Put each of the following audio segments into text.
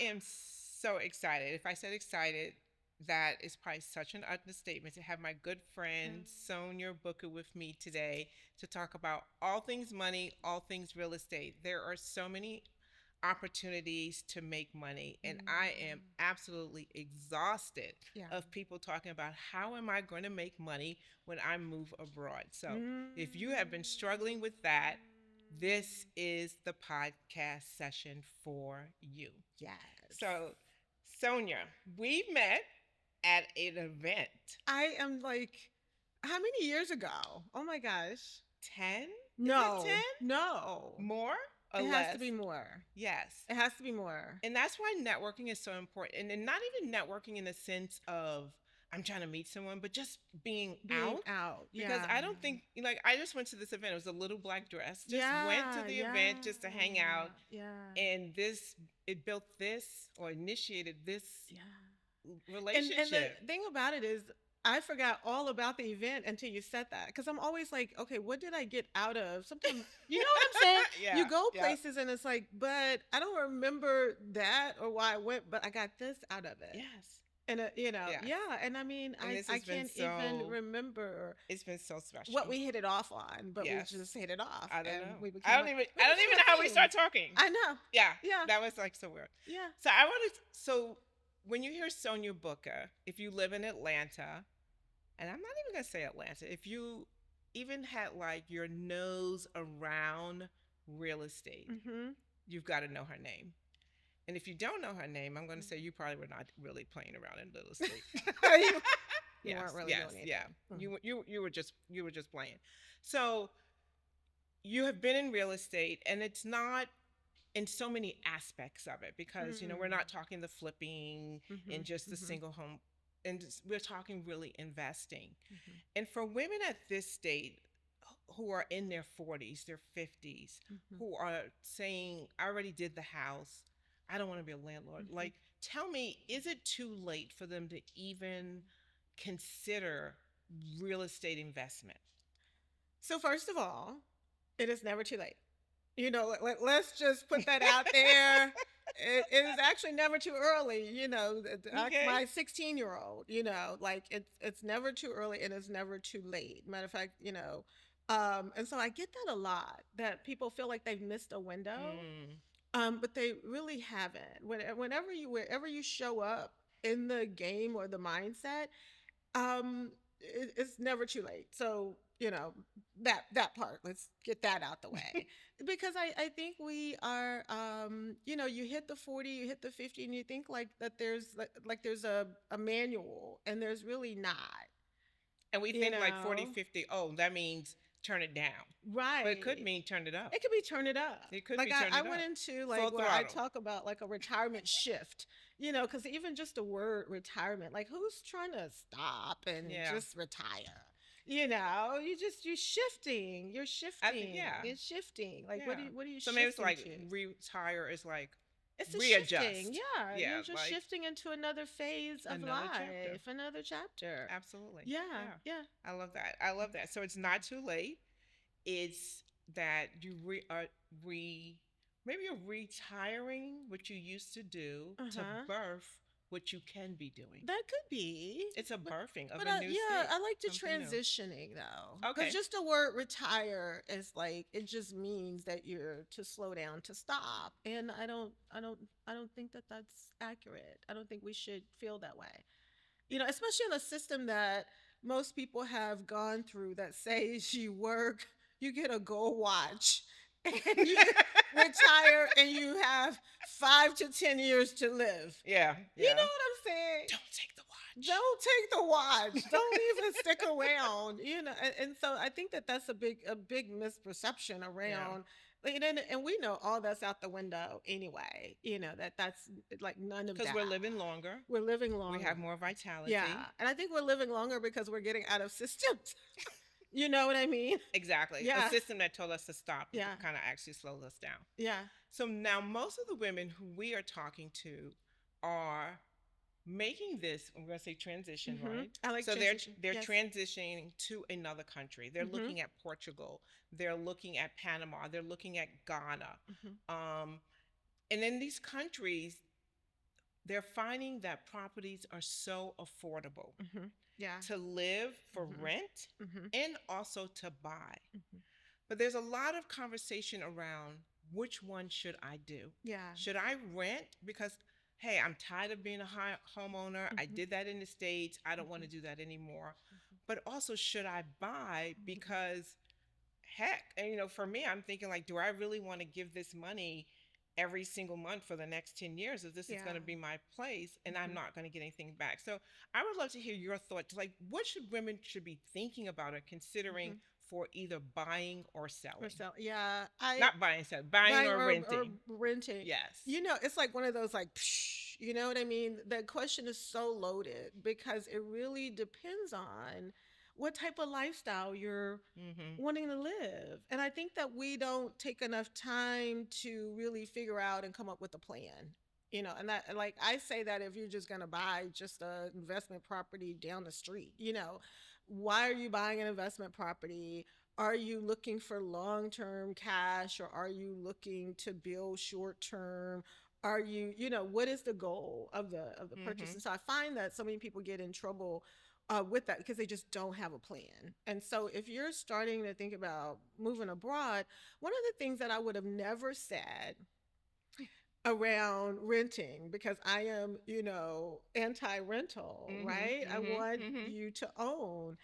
am so excited. If I said excited, that is probably such an understatement to have my good friend Sonia Booker with me today to talk about all things money, all things real estate. There are so many opportunities to make money, and I am absolutely exhausted Yeah. of people talking about how am I going to make money when I move abroad. So if you have been struggling with that, this is the podcast session for you. Yes. So, Sonia, we met at an event I am like, how many years ago? Oh my gosh. 10? Is it No, 10? no. More or It has to less? be more. Yes. It has to be more. And that's why networking is so important. And not even networking in the sense of I'm trying to meet someone, but just being Being out. out. Because Yeah. I don't think, like, I just went to this event. It was a little black dress. Just went to Yeah. the Yeah. event just to hang out. Yeah. And it built this or initiated this Yeah. And the relationship. thing about it is, I forgot all about the event until you said that. Because I'm always like, okay, what did I get out of? Sometimes, you know what I'm saying? Yeah. You go Yeah. places and it's like, but I don't remember that or why I went, but I got this out of it. Yes. And, Yes. yeah. And I mean, And this I has been can't even so, remember it's been so special. what we hit it off on, but Yes. we just hit it off. I don't and know. We became I don't even know how we team. start talking. I know. Yeah. Yeah. That was like so weird. Yeah. So I want to, so when you hear Sonia Booker, if you live in Atlanta, and I'm not even going to say Atlanta, if you even had like your nose around real estate, Mm-hmm. you've got to know her name. And if you don't know her name, I'm going to say you probably were not really playing around in real estate. You weren't really doing anything. Yeah. Mhm. You were just playing. So you have been in real estate, and it's not in so many aspects of it because we're not talking the flipping and just the single home, and we're talking really investing. And for women at this state who are in their 40s, their 50s, who are saying, I already did the house, I don't want to be a landlord. Like, tell me, is it too late for them to even consider real estate investment? So first of all, it is never too late. Let's just put that out there. It is actually never too early. Like Okay. my 16-year-old. Like it's never too early and it's never too late. Matter of fact, and so I get that a lot, that people feel like they've missed a window, but they really haven't. Wherever you show up in the game or the mindset, it's never too late. So that part, let's get that out the way. Because I think we are, you hit the 40, you hit the 50, and you think like that there's like there's a manual, and there's really not. And we think like 40, 50, oh, that means turn it down. Right. But it could mean turn it up. It could be turn it up. It could like be turn it I up. went into Full like where I throttle. talk about like a retirement shift, because even just the word retirement, like who's trying to stop and Yeah. just retire? You're shifting. You're shifting. yeah. It's shifting. Like Yeah. what are you So shifting maybe it's like to? retire is like It's a readjust. shifting. Yeah. Yeah, You're just like shifting into another phase of another life, chapter. another chapter. Absolutely. Yeah. Yeah. I love that. I love that. So it's not too late. It's that you maybe you're retiring what you used to do to birth what you can be doing. That could be. It's a birthing of But a new state. I like the Something new. transitioning though. Okay. Because just the word retire is like, it just means that you're to slow down, to stop, and I don't think that that's accurate. I don't think we should feel that way. Especially in a system that most people have gone through, that says you work, you get a gold watch, and you retire, and you have 5 to 10 years to live. Yeah. You know what I'm saying? Don't take the watch. Don't take the watch. Don't even stick around. And so I think that that's a big misperception around. And we know all that's out the window anyway. That's like none of that. Because we're living longer. We're living longer. We have more vitality. Yeah, and I think we're living longer because we're getting out of systems. You know what I mean? Exactly. Yeah. A system that told us to stop Yeah. kind of actually slows us down. Yeah. So now most of the women who we are talking to are making this, I'm going to say transition, right? I like so transition. they're Yes. transitioning to another country. They're looking at Portugal. They're looking at Panama. They're looking at Ghana. And in these countries, they're finding that properties are so affordable Mm-hmm. Yeah. to live for Mm-hmm. rent Mm-hmm. and also to buy. Mm-hmm. But there's a lot of conversation around which one should I do? Yeah. Should I rent because hey, I'm tired of being a homeowner. I Mm-hmm. did that in the States. I don't want Mm-hmm. to do that anymore. Mm-hmm. But also should I buy Mm-hmm. because heck, and for me, I'm thinking like, do I really want to give this money every single month for the next 10 years if this is Yeah. going to be my place and I'm Mm-hmm. not going to get anything back? So I would love to hear your thoughts. Like, what should women should be thinking about or considering Mm-hmm. for either buying or Or selling? so, yeah, I Not buying, selling, buying buying or or renting. renting. Yes. It's like one of those like, psh, you know what I mean? The question is so loaded because it really depends on what type of lifestyle you're Mm-hmm. wanting to live. And I think that we don't take enough time to really figure out and come up with a plan. And that, like, I say that if you're just going to buy just a investment property down the street, why are you buying an investment property? Are you looking for long-term cash, or are you looking to build short-term? Are you, what is the goal of the purchase? Mm-hmm. And so I find that so many people get in trouble with that because they just don't have a plan. And so if you're starting to think about moving abroad, one of the things that I would have never said around renting, because I am, anti-rental, right? Mm-hmm. I want Mm-hmm. Mm-hmm. you to own,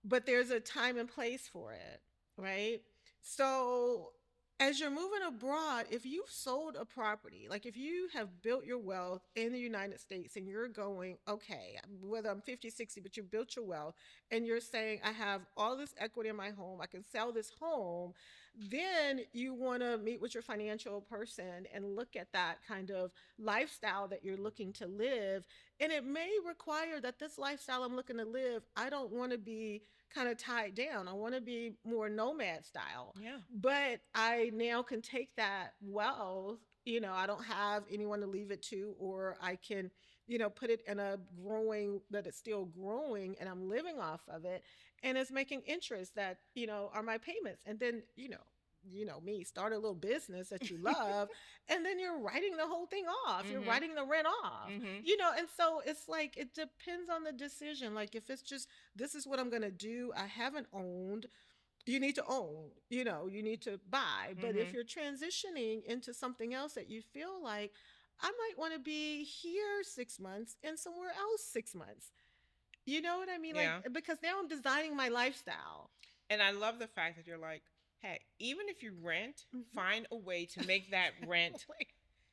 but there's a time and place for it, right? So, as you're moving abroad, if you've sold a property, like if you have built your wealth in the United States and you're going, okay, whether I'm 50, 60, but you built your wealth and you're saying, I have all this equity in my home, I can sell this home, then you want to meet with your financial person and look at that kind of lifestyle that you're looking to live. And it may require that this lifestyle I'm looking to live, I don't want to be kind of tied down. I want to be more nomad style. Yeah. But I now can take that wealth, I don't have anyone to leave it to, or I can, put it in a growing, that it's still growing and I'm living off of it. And it's making interest that, are my payments. And then, me, start a little business that you love, and then you're writing the whole thing off. You're Mm-hmm. writing the rent off. Mm-hmm. And so it's like it depends on the decision. Like if it's just this is what I'm gonna do, I haven't owned, you need to own, you need to buy. But if Mm-hmm. you're transitioning into something else that you feel like, I might want to be here 6 months and somewhere else 6 months. You know what I mean? Like Yeah. because now I'm designing my lifestyle. And I love the fact that you're like, hey, even if you rent, Mhm. find a way to make that rent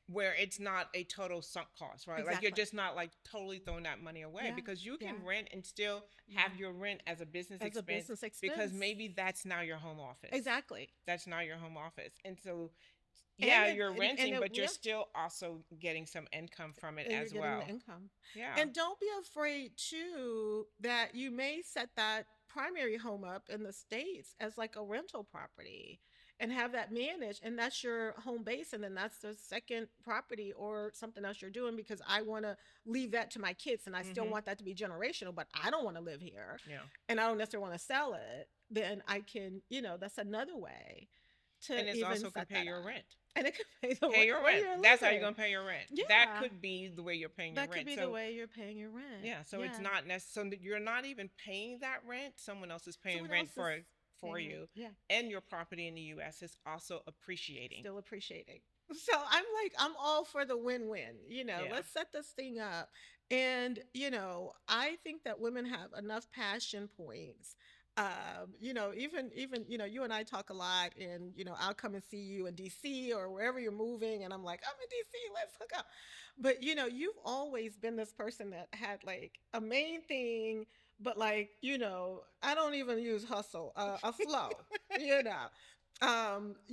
where it's not a total sunk cost, right? Like you're Exactly. just not like totally throwing that money away Yeah. because you Yeah. can rent and still Yeah. have your rent as a business As a expense business because expense. maybe that's now your home office. Exactly. That's now your home office. And so And yeah, it, you're and renting, it, but you're yeah, still also getting some income from it and you're as getting the well. income. Yeah. And don't be afraid too that you may set that primary home up in the States as like a rental property and have that managed, and that's your home base, and then that's the second property or something else you're doing because I want to leave that to my kids and I still Mm-hmm. want that to be generational, but I don't want to live here Yeah. and I don't necessarily want to sell it. Then I can, that's another way to And it's even also can set pay that your up. rent. And it could pay the Pay rent your where rent. you're That's how you're living. gonna pay your rent. That Yeah, could be the way you're paying your that could rent. be the So way you're paying your rent. yeah, so it's Yeah, not necessarily so you're not even paying that rent. Someone else is paying someone rent else is for paying rent. you, Yeah, and your property in the U.S. is also appreciating. still appreciating. So I'm like, I'm all for the win-win. Yeah. Let's set this thing up. And I think that women have enough passion points. Even you and I talk a lot, and I'll come and see you in DC or wherever you're moving, and I'm like, I'm in DC, let's hook up. But you've always been this person that had like a main thing, but like I don't even use hustle, a flow. You know,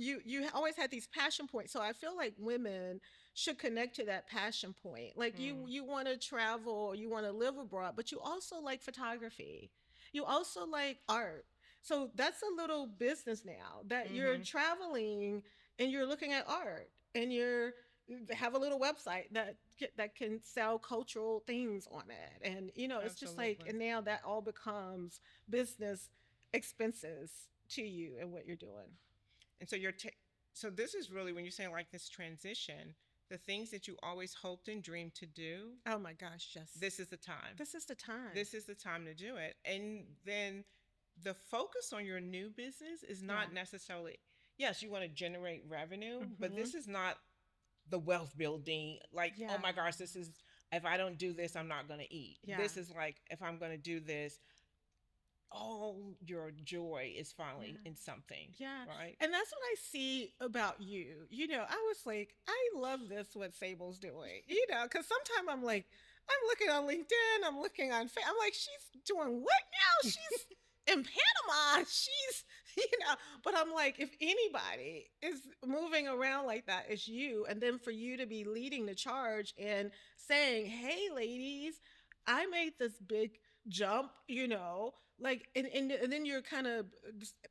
you always had these passion points, so I feel like women should connect to that passion point. Like Mm. you want to travel, you want to live abroad, but you also like photography, you also like art. So that's a little business now that you're Mm-hmm. traveling and you're looking at art, and you're have a little website that can sell cultural things on it. And it's just like, Absolutely. and now that all becomes business expenses to you and what you're doing. And so so this is really when you're saying like this transition. the things that you always hoped and dreamed to do, Oh my gosh, yes. this is the time. This is the time. This is the time to do it. And then the focus on your new business is Yeah. not necessarily, yes, you want to generate revenue, but Mm-hmm. this is not the wealth building. Like, oh Yeah. my gosh, this is, if I don't do this, I'm not going to eat. Yeah. This is like, if I'm going to do this, all your joy is Yeah. finally in something, Yeah. right? And that's what I see about you. I was like, I love this, what Sable's doing, because sometimes I'm looking on LinkedIn, I'm looking on, I'm like, she's doing what now? She's in Panama. She's, but I'm like, if anybody is moving around like that, it's you. And then for you to be leading the charge and saying, hey, ladies, I made this big jump, and then you're kind of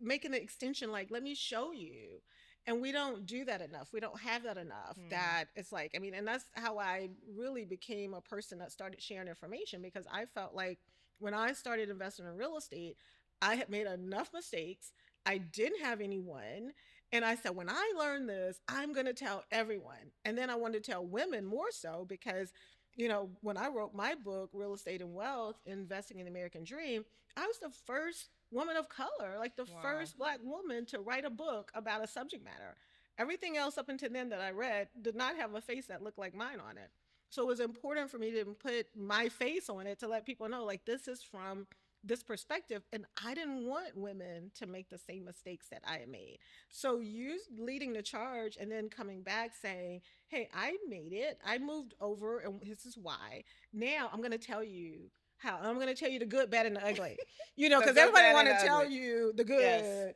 making the extension, like, let me show you. And we don't do that enough. We don't have that enough. Mm. That it's like, I mean, and that's how I really became a person that started sharing information, because I felt like when I started investing in real estate, I had made enough mistakes. I didn't have anyone. And I said, when I learn this, I'm going to tell everyone. And then I wanted to tell women more so, because when I wrote my book, Real Estate and Wealth, Investing in the American Dream, I was the first woman of color, like the Wow. first Black woman to write a book about a subject matter. Everything else up until then that I read did not have a face that looked like mine on it. So it was important for me to put my face on it to let people know, like, this is from this perspective. And I didn't want women to make the same mistakes that I had made. So you leading the charge and then coming back saying, hey, I made it. I moved over, and this is why. Now I'm going to tell you how. I'm going to tell you the good, bad, and the ugly. The Because good, everybody bad, want and to the tell ugly. you the Yes. good.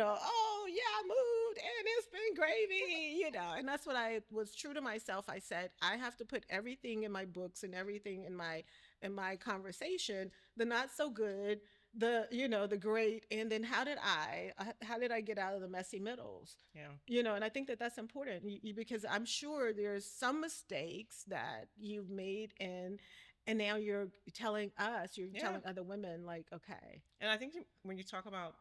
Oh yeah, I moved and it's been gravy. And that's what I was true to myself. I said I have to put everything in my books and everything in my conversation, the not so good, the great, and then how did I get out of the messy middles. Yeah. And I think that that's important, because I'm sure there's some mistakes that you've made, and now you're Yeah. telling other women, like, okay, And I think when you talk about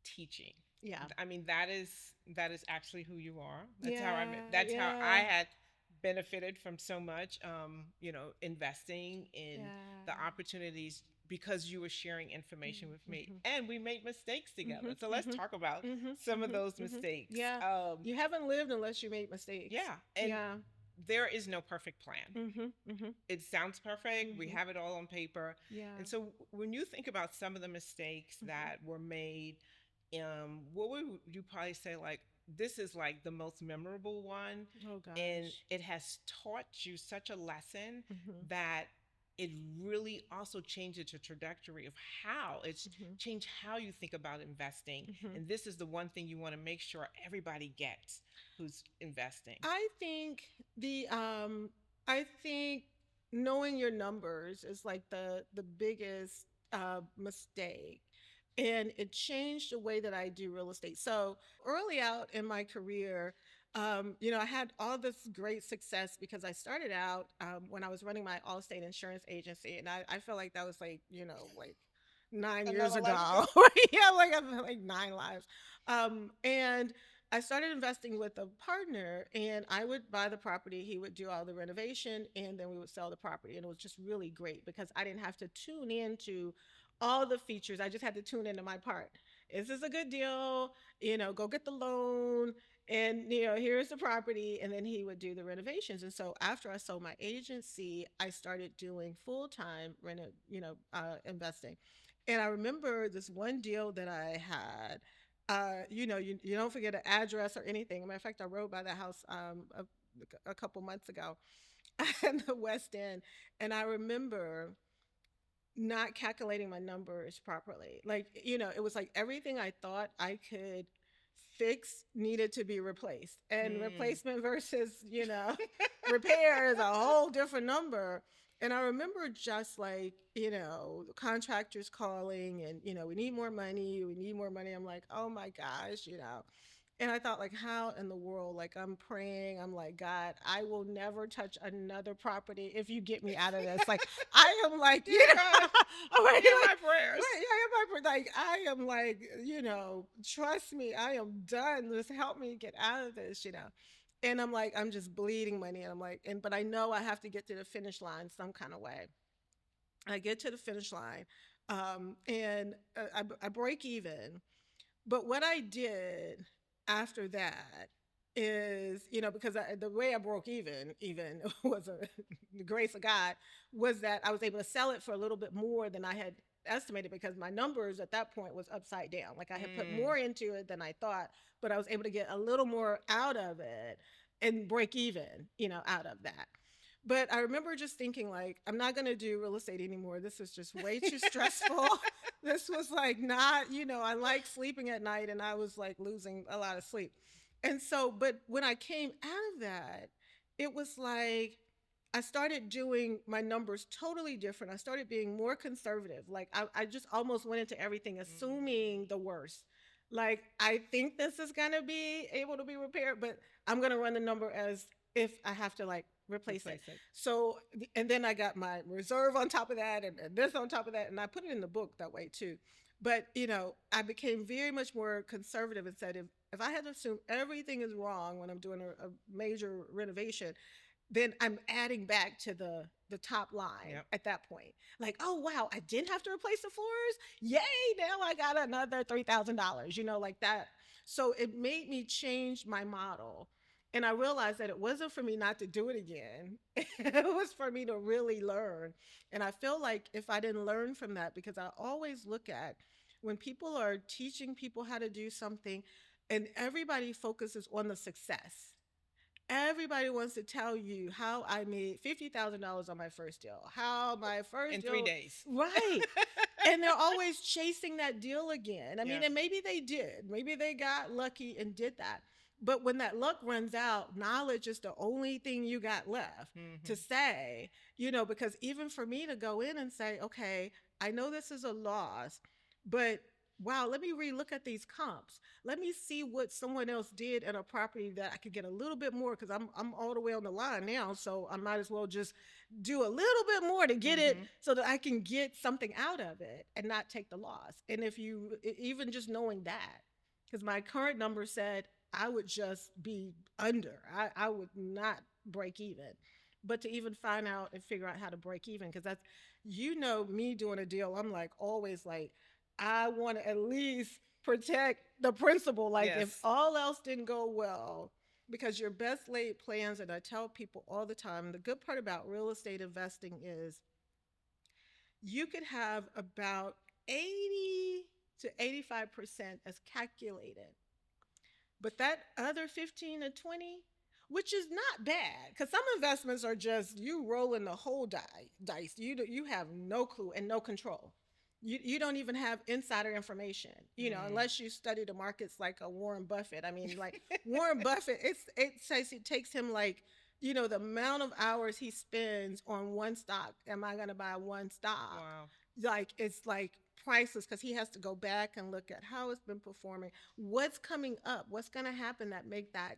teaching, yeah, I mean, that is actually who you are. That's how I met. yeah, That's how I yeah, had benefited from so much, investing in the yeah. opportunities, because you were sharing information with me, Mm-hmm. and we made mistakes together. Mhm, So let's mhm, talk about mhm, some of mhm, those mhm. mistakes. Yeah, you haven't lived unless you made mistakes. Yeah, and Yeah. there is no perfect plan. Mhm, mhm, It sounds perfect. We mhm. have it all on paper. Yeah. And so when you think about some of the mistakes Mhm. that were made, what would you probably say, like, this is like the most memorable one, Oh and gosh. it has taught you such a lesson Mhm, that it really also changed the trajectory of how it's mhm, changed how you think about investing. mhm. And this is the one thing you want to make sure everybody gets who's investing. I think the I think knowing your numbers is like the biggest mistake, and it changed the way that I do real estate. So early out in my career, I had all this great success because I started out when I was running my Allstate insurance agency, and I feel like that was like 9 years Another life ago. ago. Yeah, like I've had like 9 lives. And I started investing with a partner, and I would buy the property, he would do all the renovation, and then we would sell the property. And it was just really great because I didn't have to tune into all the features. I just had to tune into my part. Is this a good deal? Go get the loan, and here's the property, and then he would do the renovations. And so after I sold my agency, I started doing full-time investing. And I remember this one deal that I had. You don't forget an address or anything. As a matter of fact, I rode by the house a couple months ago in the West End, and I remember not calculating my numbers properly. Like, it was like everything I thought I could fix needed to be replaced. And Mm. replacement versus, repair is a whole different number. And I remember just like, the contractors calling and, we need more money. We need more money. I'm like, oh my gosh. And I thought, like, how in the world? Like, I'm praying. I'm like, God, I will never touch another property if you get me out of this. Like, I am like, Dear God, I'm like, hear my prayers. yeah, like, I am like, trust me, I am done. Just help me get out of this. And I'm like, I'm just bleeding money. And I'm like, but I know I have to get to the finish line some kind of way. I get to the finish line, and I break even. But what I did after that is, because the way I broke even was the grace of God, was that I was able to sell it for a little bit more than I had estimated, because my numbers at that point was upside down. Like I had put Mm. more into it than I thought, but I was able to get a little more out of it and break even, out of that. But I remember just thinking, like, I'm not going to do real estate anymore. This is just way too stressful. This was like not, I like sleeping at night, and I was like losing a lot of sleep. And so, but when I came out of that, it was like I started doing my numbers totally different. I started being more conservative. Like I just almost went into everything assuming the worst. Like, I think this is going to be able to be repaired, but I'm going to run the number as if I have to like replace it. Replace it. So, and then I got my reserve on top of that, and this on top of that. And I put it in the book that way too. But, I became very much more conservative and said, if I had to assume everything is wrong when I'm doing a major renovation, then I'm adding back to the top line. Yep. At that point. Like, oh wow, I didn't have to replace the floors. Yay! Now I got another $3,000. Like that. So it made me change my model. And I realized that it wasn't for me not to do it again. It was for me to really learn. And I feel like if I didn't learn from that, because I always look at when people are teaching people how to do something, and everybody focuses on the success. Everybody wants to tell you how I made $50,000 on my first deal. How my first In deal, 3 days. right? And they're always chasing that deal again. I mean, Yeah. and maybe they did. Maybe they got lucky and did that. But when that luck runs out, knowledge is the only thing you got left to say, because even for me to go in and say, okay, I know this is a loss, but wow, let me relook at these comps. Let me see what someone else did in a property that I could get a little bit more, because I'm all the way on the line now. So I might as well just do a little bit more to get it, so that I can get something out of it and not take the loss. And if you even just knowing that, because my current number said I would just be under, I would not break even. But to even find out and figure out how to break even, because that's, me doing a deal, I'm like always like, I want to at least protect the principal. Like, if Yes. all else didn't go well, because your best laid plans, and I tell people all the time, the good part about real estate investing is you could have about 80 to 85% as calculated. But that other 15 to 20, which is not bad, because some investments are just you rolling the whole dice. You have no clue and no control. You don't even have insider information, unless you study the markets like a Warren Buffett. I mean, like Warren Buffett, it says it takes him like, the amount of hours he spends on one stock. Am I going to buy one stock? Wow. Like, it's like priceless, because he has to go back and look at how it's been performing, what's coming up, what's going to happen that make that,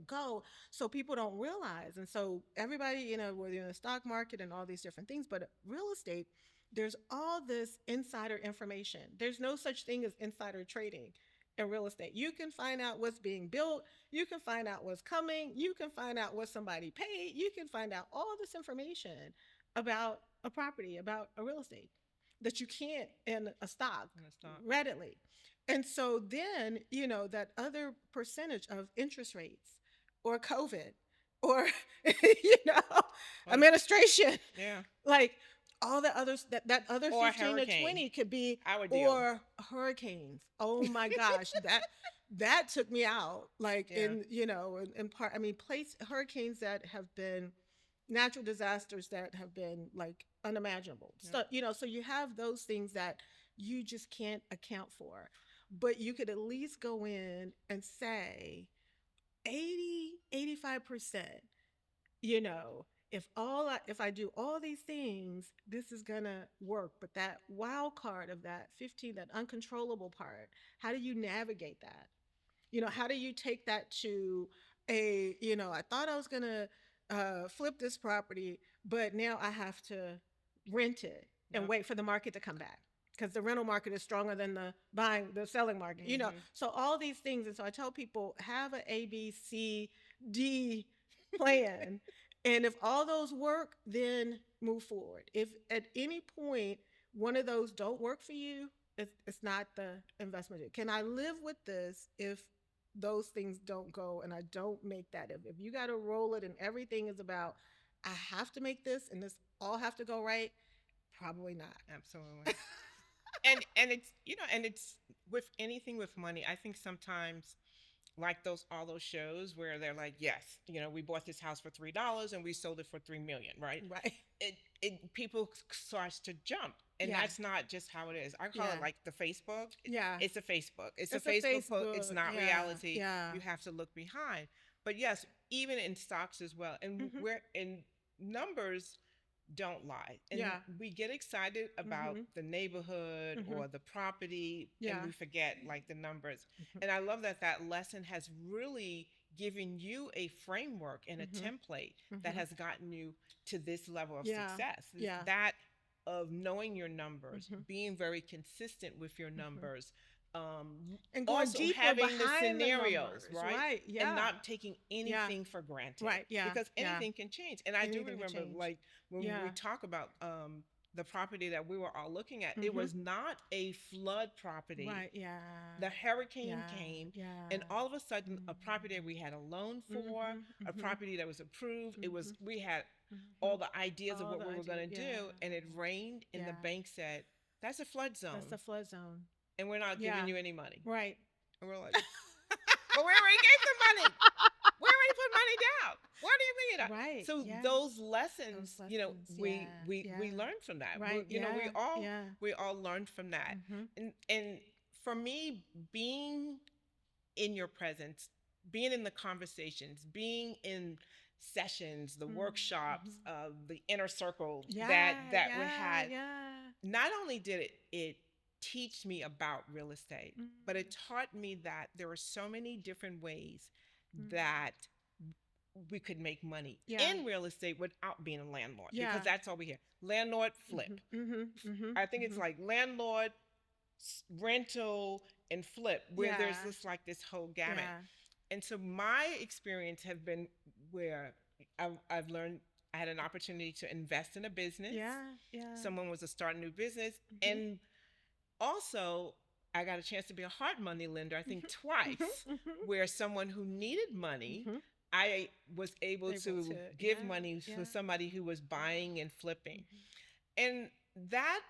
go. So people don't realize. And so everybody, whether you're in the stock market and all these different things, but real estate, there's all this insider information. There's no such thing as insider trading in real estate. You can find out what's being built, you can find out what's coming, you can find out what somebody paid, you can find out all this information about a property, about a real estate, that you can't in a stock In a stock. readily. And so then, that other percentage of interest rates or COVID or, you know, administration, Yeah. like all the others, that other Or 15 to 20 could be, I would deal. or hurricanes. Oh my gosh, that took me out. Like, Yeah. in part, I mean, hurricanes that have been natural disasters that have been like unimaginable. Yeah. So, so you have those things that you just can't account for. But you could at least go in and say 80, 85%, if I do all these things, this is gonna work. But that wild card of that 15, that uncontrollable part, how do you navigate that? How do you take that to I thought I was gonna flip this property, but now I have to rent it and Yep. wait for the market to come back, because the rental market is stronger than the selling market. Mhm. So all these things. And so I tell people, have an ABC D plan. And if all those work, then move forward. If at any point one of those don't work for you, it's not the investment. Can I live with this if those things don't go and I don't make that? If you got to roll it and everything is about, I have to make this and this all have to go right, probably not. Absolutely. And it's, and it's with anything with money. I think sometimes, like those all those shows where they're like, yes, we bought this house for $3 and we sold it for 3 million, right? Right. It people starts to jump, and Yeah. that's not just how it is. I call Yeah. it like the Facebook. Yeah. It's a Facebook. It's a It's a Facebook. It's Facebook. not Yeah. reality. Yeah. You have to look behind. But yes, even in stocks as well, and Mhm. we're in numbers don't lie. And Yeah. we get excited about Mhm. the neighborhood Mhm. or the property, Yeah. and we forget like the numbers. Mhm. And I love that that lesson has really given you a framework and a Mhm. template that Mhm. has gotten you to this level of Yeah. success. Is Yeah. that of knowing your numbers, Mhm. being very consistent with your Mhm. numbers, And going also deeper having the behind the scenarios, numbers, right? right? And Yeah. not taking Yeah. anything for granted. Right. Yeah. Because Yeah. anything can change. And I do Anything can remember, change. like, when we Yeah. talk about the property that we were all looking at, it Mhm. was not a flood property. Right. Yeah. The hurricane Yeah. came, Yeah. and all of a sudden, a Mhm. property that we had a loan for, Mhm. a Mhm. property that was approved. It was, Mhm. we had all Mhm. the ideas of All what the we were going to ideas. do, and it Yeah. rained, and the Yeah. bank said, that's a flood That's zone, the flood zone. and we're not Yeah. giving you any money. Right. And we're like, but we already gave them money. We already put money down. What do you mean? Right. So Yeah. those lessons, Those lessons. Yeah. we Yeah. learned from that. Right. We Yeah. all Yeah. we all learned from that. Mhm. And for me, being in your presence, being in the conversations, being in sessions, the workshops, Mhm. the inner circle Yeah. that we Yeah. had, Yeah. not only did it teach me about real estate, but it Mm. taught me that there are so many different ways Mm. that we could make money Yeah. in real estate without being a landlord. Yeah. Because that's all we hear. Landlord, flip. Mhm. Mhm. I think it's Mhm. like landlord, rental, and flip, where there's Yeah. this like this whole gamut. Yeah. And so my experience have been where I've learned, I had an opportunity to invest in a business. Yeah. Yeah. Someone was to start a new business. Mhm. And also, I got a chance to be a hard money lender, I think Mhm. twice, Mhm. where someone who needed money, Mhm. I was able to give yeah, money yeah. to somebody who was buying and flipping. Mhm. And that,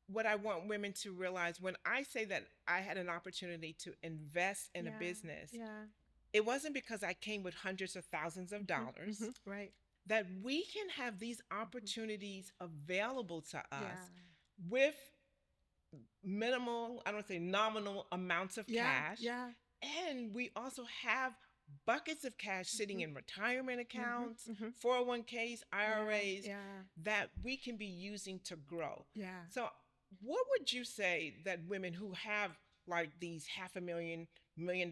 what I want women to realize, when I say that I had an opportunity to invest in a Yeah. business, Yeah. it wasn't because I came with hundreds of thousands of Mhm. dollars. Mhm. Right. That we can have these opportunities available to us Yeah. with minimal, I don't say nominal amounts of Yeah. cash. Yeah. And we also have buckets of cash sitting Mhm. in retirement accounts, Mhm. 401ks, IRAs, Yeah. that we can be using to grow. Yeah. So, what would you say that women who have like these $500,000, $1 million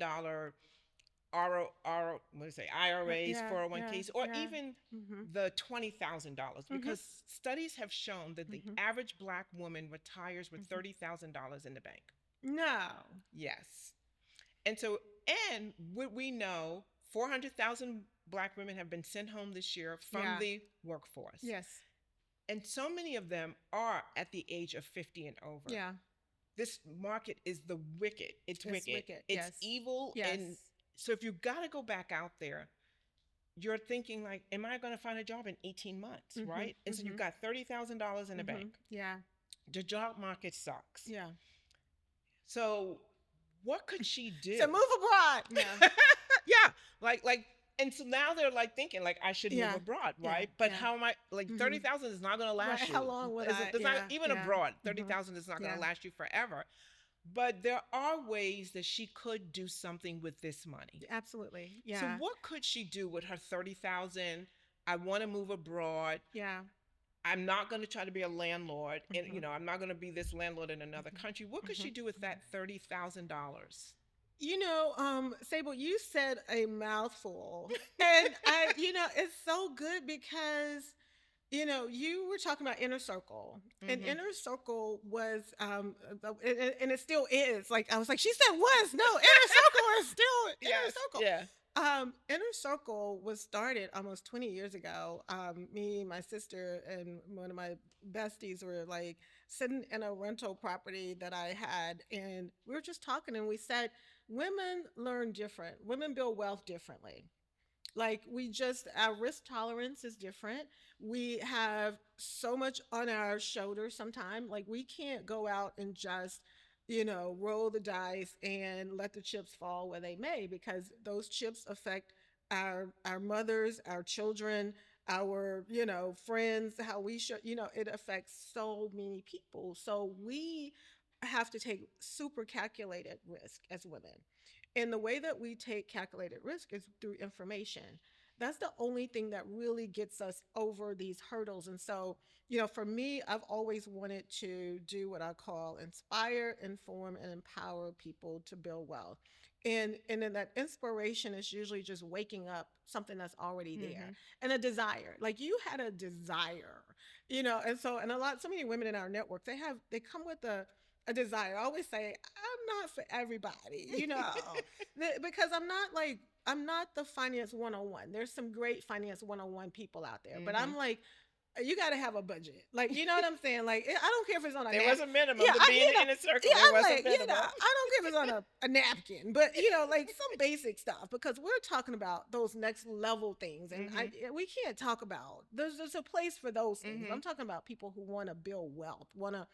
what do you say, IRAs, Yeah. 401ks, Yeah. or Yeah. even Mhm. the $20,000? Mhm. Because studies have shown that the Mhm. average Black woman retires with Mhm. $30,000 in the bank. No. Yes. And so, and what we know, 400,000 Black women have been sent home this year from Yeah. the workforce. Yes. And so many of them are at the age of 50 and over. Yeah. This market is the wicked. It's wicked. It's Yes. evil. Yes. And so if you got to go back out there, you're thinking like, am I going to find a job in 18 months, Mhm. right? And so you've Mhm. got $30,000 in the Mhm. bank. Yeah. The job market sucks. Yeah. So what could she do? So move abroad. Yeah. Yeah, like, and so now they're like thinking like I should Yeah. move abroad, Yeah. right? But Yeah. how am I, like, Mhm. 30,000 is not going to last Right. you. How long would I? It's Yeah. not even Yeah. abroad. Mhm. 30,000 is not going Yeah. to last you forever. But there are ways that she could do something with this money. Absolutely. Yeah. So what could she do with her 30,000? I want to move abroad. Yeah. I'm not going to try to be a landlord, and Mhm. I'm not going to be this landlord in another Mhm. country. What could she Mhm. do with that $30,000? Sable, you said a mouthful. And it's so good because, you were talking about inner circle. And Mhm. inner circle was, and it still is. Like, I was like, she said was. No, inner circle is still inner Yes. circle. Yeah. Inner Circle was started almost 20 years ago. Me, my sister, and one of my besties were like sitting in a rental property that I had, and we were just talking, and we said, women learn different. Women build wealth differently. Like we just, our risk tolerance is different. We have so much on our shoulders sometimes. Like we can't go out and just, roll the dice and let the chips fall where they may, because those chips affect our mothers, our children, our, friends, how we should, it affects so many people. So we have to take super calculated risk as women. And the way that we take calculated risk is through information. That's the only thing that really gets us over these hurdles. And so, for me, I've always wanted to do what I call inspire, inform, and empower people to build wealth. And then that inspiration is usually just waking up something that's already there, Mm-hmm. and a desire. Like you had a desire, and so, and so many women in our network, they come with a desire. I always say, I'm not for everybody, because I'm not the finance 101. There's some great finance 101 people out there, but Mm-hmm. I'm like, you got to have a budget. Like, you know what I'm saying? Like, I don't care if it's on a There was napkin. a minimum Yeah, to be in a circle. yeah, There I'm was a like, minimum. I don't care if it's on a napkin, but like some basic stuff, because we're talking about those next level things, and Mm-hmm. we can't talk about. There's a place for those things. Mm-hmm. I'm talking about people who want to build wealth, want to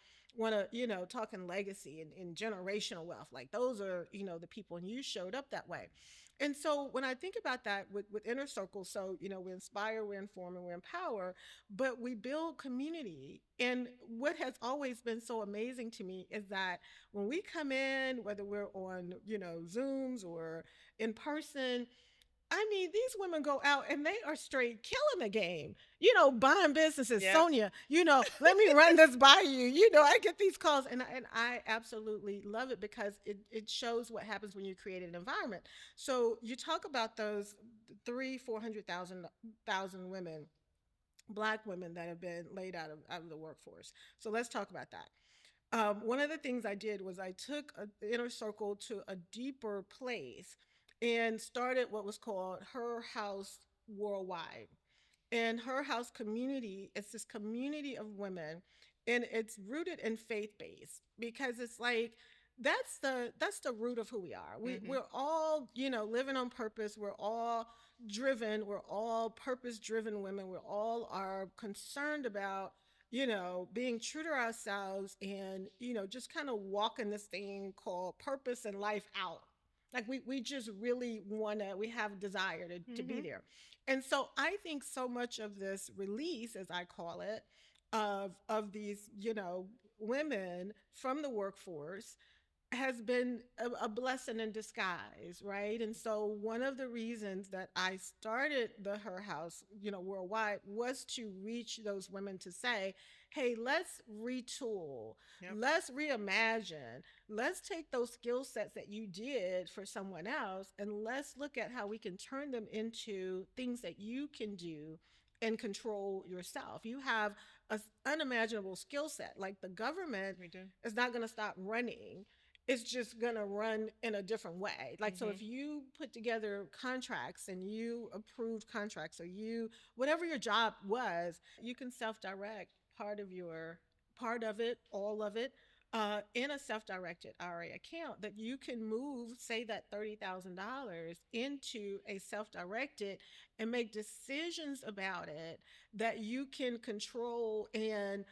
talking legacy and generational wealth. Like those are the people, and you showed up that way. And so when I think about that with inner circle, so we inspire, we inform, and we empower, but we build community. And what has always been so amazing to me is that when we come in, whether we're on Zooms or in person, I mean, these women go out and they are straight killing the game. Buying businesses. Yep. Sonia, let me run this by you. I get these calls, and I absolutely love it, because it shows what happens when you create an environment. So you talk about those 400,000 women, Black women that have been laid out of the workforce. So let's talk about that. One of the things I did was I took an inner circle to a deeper place and started what was called Her House Worldwide. And Her House community, it's this community of women, and it's rooted in faith based, because it's like that's the root of who we are. Mm-hmm. We're all living on purpose. We're all driven. We're all purpose driven women. We all are concerned about being true to ourselves, and just kind of walking this thing called purpose and life out. Like we just really we have desire to be Mm-hmm. there. And so I think so much of this release, as I call it, of these, women from the workforce, has been a blessing in disguise, right? And so one of the reasons that I started the Her House, worldwide, was to reach those women to say, hey, let's retool, Yep. let's reimagine, let's take those skill sets that you did for someone else, and let's look at how we can turn them into things that you can do and control yourself. You have an unimaginable skill set. Like the government We do. is not going to stop running, it's just going to run in a different way. Like, so Mm-hmm. if you put together contracts and you approved contracts, or whatever your job was, you can self direct part of it, all of it, in a self directed IRA account, that you can move, say, that $30,000 into a self directed, and make decisions about it that you can control and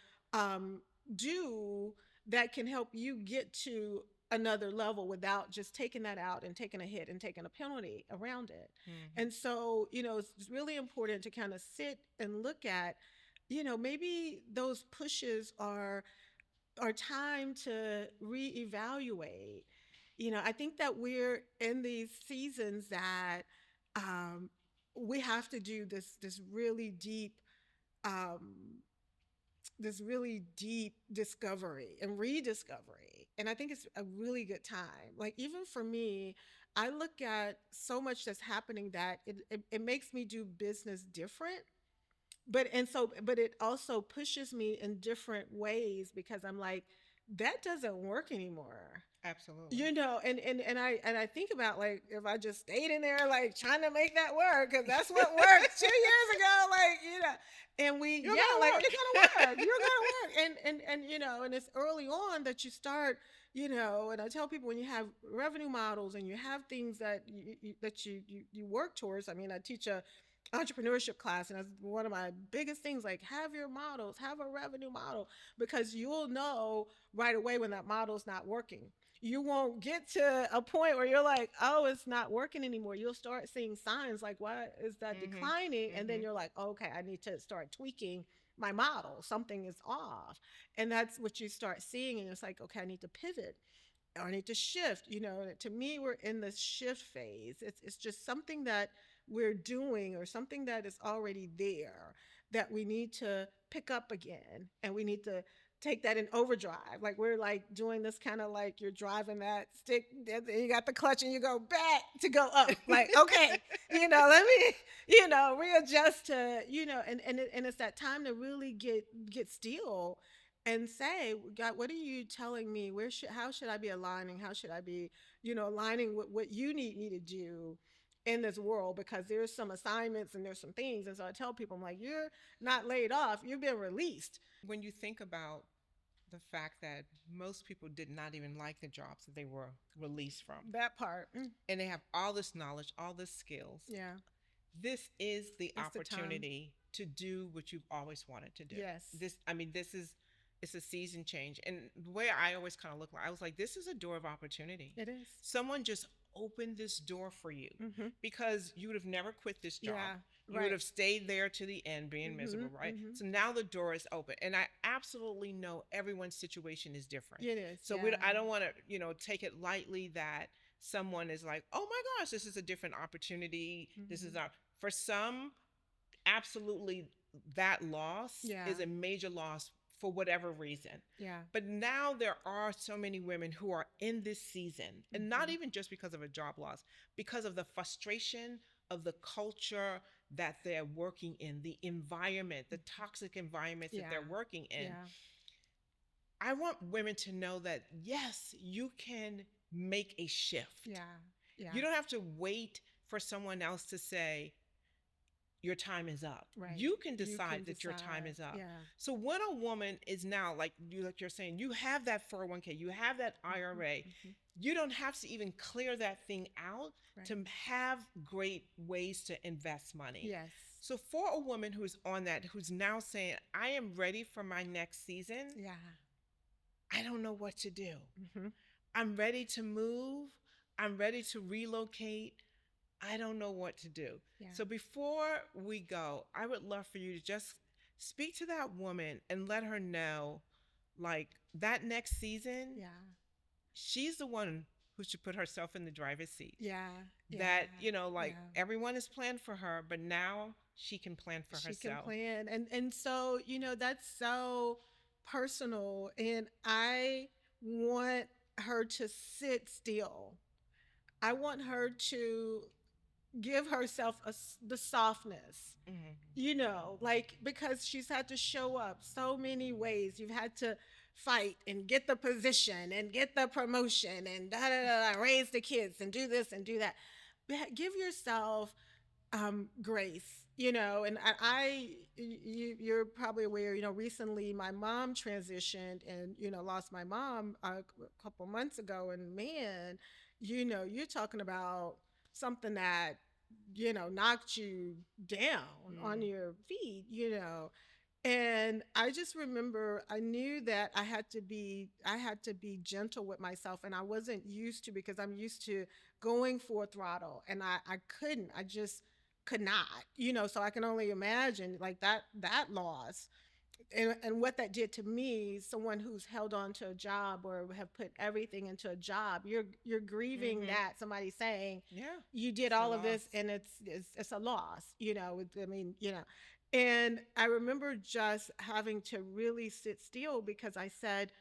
do, that can help you get to another level without just taking that out and taking a hit and taking a penalty around it. Mm-hmm. And so, it's really important to kind of sit and look at, maybe those pushes are time to reevaluate. I think that we're in these seasons that um, we have to do um, this really deep discovery and rediscovery. And I think it's a really good time. Like, even for me, I look at so much that's happening that it makes me do business different. But it also pushes me in different ways, because I'm like, that doesn't work anymore. Absolutely. And I think about, like, if I just stayed in there, like, trying to make that work, because that's what worked 2 years ago, like, and You're yeah, like, gonna you're gonna work, you're gonna work, and it's early on that you start, and I tell people, when you have revenue models and you have things that you work towards. I mean, I teach a entrepreneurship class, and that's one of my biggest things, like, have your models, have a revenue model, because you'll know right away when that model's not working. You won't get to a point where you're like, oh, it's not working anymore. You'll start seeing signs like, why is that Mhm. declining? And then Mhm. you're like, okay, I need to start tweaking my model. Something is off. And that's what you start seeing. And it's like, okay, I need to pivot, or I need to shift. To me, we're in this shift phase. It's just something that we're doing, or something that is already there, that we need to pick up again, and we need to take that in overdrive. Like, we're like doing this kind of, like, you're driving that stick, and you got the clutch, and you go back to go up. Like, okay, let me, readjust to, and it's that time to really get still and say, God, what are you telling me? How should I be aligning? How should I be, aligning with what you need me to do in this world? Because there's some assignments and there's some things. And so I tell people, I'm like, you're not laid off, you've been released. When you think about the fact that most people did not even like the jobs that they were released from, That part. and they have all this knowledge, all this skills, Yeah. this is the It's the time. opportunity to do what you've always wanted to do. Yes. This is, it's a season change. And the way I always kind of look, like, I was like, this is a door of opportunity. It is. Someone just opened this door for you, Mm-hmm. because you would have never quit this job. Yeah. You would have stayed there to the end being Mm-hmm. miserable, right? Mm-hmm. So now the door is open. And I absolutely know everyone's situation is different. It is. So Yeah. I don't want to, take it lightly that someone is like, oh my gosh, this is a different opportunity. This is Mm-hmm. not, for some, absolutely, that loss Yeah. is a major loss for whatever reason. Yeah. But now there are so many women who are in this season, and not Mm-hmm. even just because of a job loss, because of the frustration of the culture that they're working in, the environment, the toxic environments that Yeah. they're working in. Yeah. I want women to know that, yes, you can make a shift. Yeah. Yeah. You don't have to wait for someone else to say, your time is up. Right. You can You decide can that your time decide. is up. Yeah. So when a woman is now, like you're saying, you have that 401k, you have that IRA, Mm-hmm. you don't have to even clear that thing out Right. to have great ways to invest money. Yes. So for a woman who's on that, who's now saying, I am ready for my next season, Yeah. I don't know what to do. Mm-hmm. I'm ready to move. I'm ready to relocate. I don't know what to do. Yeah. So before we go, I would love for you to just speak to that woman and let her know, like, that next season, Yeah. she's the one who should put herself in the driver's seat. Yeah. That, Yeah. like, Yeah. everyone is planned for her, but now she can plan for She herself. can plan. And so, that's so personal, and I want her to sit still. I want her to give herself the softness, Mm-hmm. like, because she's had to show up so many ways. You've had to fight and get the position and get the promotion and da da da, raise the kids and do this and do that. Give yourself grace, and you're probably aware, recently my mom transitioned, and lost my mom a couple months ago, and man, you're talking about something that knocked you down on your feet, and I just remember, I knew that I had to be gentle with myself, and I wasn't used to, because I'm used to going full throttle, and I couldn't. I just could not. So I can only imagine, like, that loss, and what that did to me. Someone who's held on to a job, or have put everything into a job, you're grieving, Mm-hmm. that somebody saying, Yeah. you did It's a all of this, loss. and it's a loss. I mean, and I remember just having to really sit still, because I said,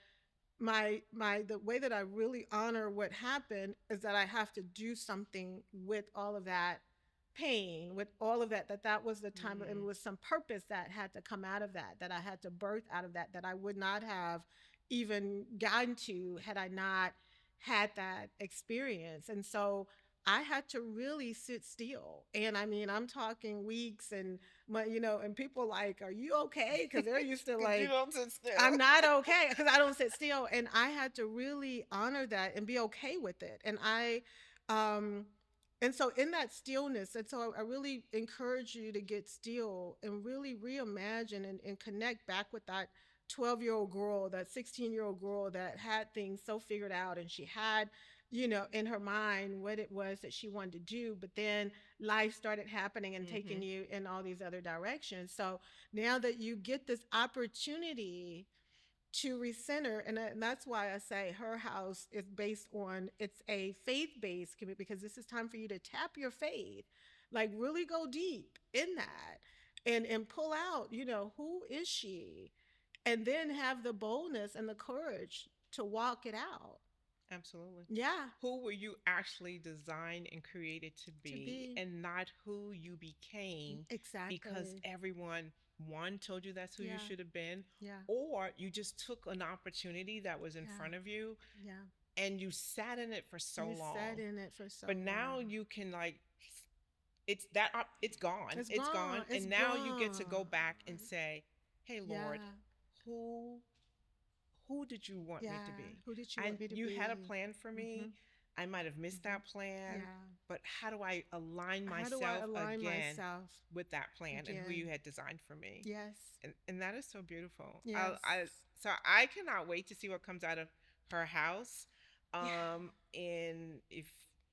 the way that I really honor what happened is that I have to do something with all of that pain, with all of that was the time, and Mm-hmm. with some purpose that had to come out of that I had to birth out of that I would not have even gotten to, had I not had that experience. And so I had to really sit still. And I mean, I'm talking weeks and and people like, "Are you okay?" Because they're used to Because you like, don't sit still. I'm not okay because I don't sit still. And I had to really honor that and be okay with it. Um, and so in that stillness, and so I really encourage you to get still and really reimagine and connect back with that 12-year-old girl, that 16-year-old girl that had things so figured out and she had, in her mind what it was that she wanted to do. But then life started happening and taking Mm-hmm. you in all these other directions. So now that you get this opportunity to recenter, and that's why I say her house is based on, it's a faith-based community, because this is time for you to tap your faith, like really go deep in that, and pull out, who is she, and then have the boldness and the courage to walk it out. Absolutely. Yeah. Who were you actually designed and created to To be, be. and not who you became because Exactly. everyone, one, told you that's who you Yeah. should have been, Yeah. or you just took an opportunity that was in Yeah. front of you Yeah. and you sat in it for so You sat long. in it for so But now long. you can, like, it's that it's gone. It's It's gone. gone. It's And now you get to go gone. back and say, "Hey Lord, Yeah. who who did you want me to Yeah. be? Who did you And want me to you had a be? plan for me. Mhm. I might have missed Mhm. that plan, Yeah. but how do I align How do I myself align again myself with that plan and who you again? had designed for me?" Yes. And that is so beautiful. Yes. So I cannot wait to see what comes out of her house. Yeah. And if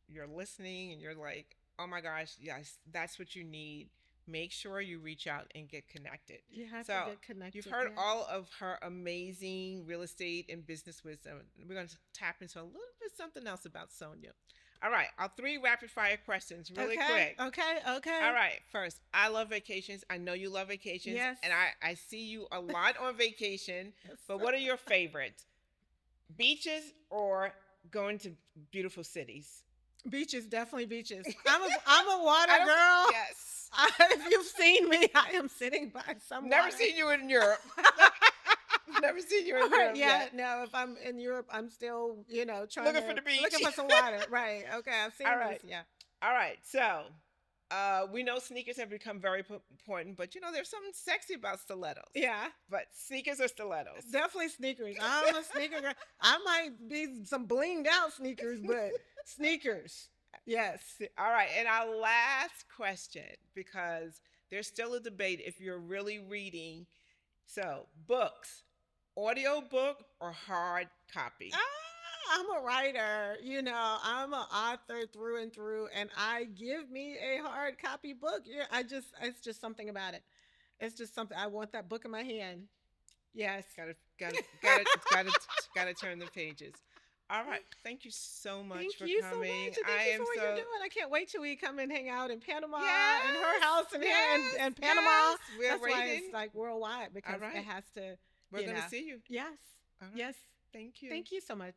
you're listening and you're like, "Oh my gosh, yes, that's what you need," make sure you reach out and get connected. You have to So get you've connected. heard Yeah. all of her amazing real estate and business wisdom. We're going to tap into a little bit something else about Sonia. All right, our three rapid fire questions, really Okay. quick. Okay. All Okay. right, first, I love vacations. I know you love vacations, Yes. and I see you a lot on vacation. Yes. But what are your favorites? Beaches or going to beautiful cities? Beaches, definitely beaches. I'm a water I don't. girl. Yes. If you've seen me, I am sitting by some Never water. seen you in Europe. Never seen you in Europe Yeah, yet. no, if I'm in Europe, I'm still, trying Looking to for the beach. looking for some water. Right. Okay, I've All seen these. right. Yeah. All right. So, we know sneakers have become very important, but there's something sexy about stilettos. Yeah. But sneakers or stilettos? Definitely sneakers. I'm a sneaker girl. I might be some blinged out sneakers, but sneakers. Yes. All right. And our last question, because there's still a debate if you're really reading. So, books, audio book or hard copy? I'm a writer, I'm an author through and through, and I give me a hard copy book. Yeah, it's just something about it. It's just something. I want that book in my hand. Yes. Gotta turn the pages. All right. Thank you so much Thank for you so coming. much. And thank I you am for what you're so doing. I can't wait till we come and hang out in Panama and her yes, house and here yes, and Panama. yes. We're That's why waiting. it's like worldwide, because All right. it has to, We're gonna see you. Yes. All right. Yes. Thank you. Thank you so much.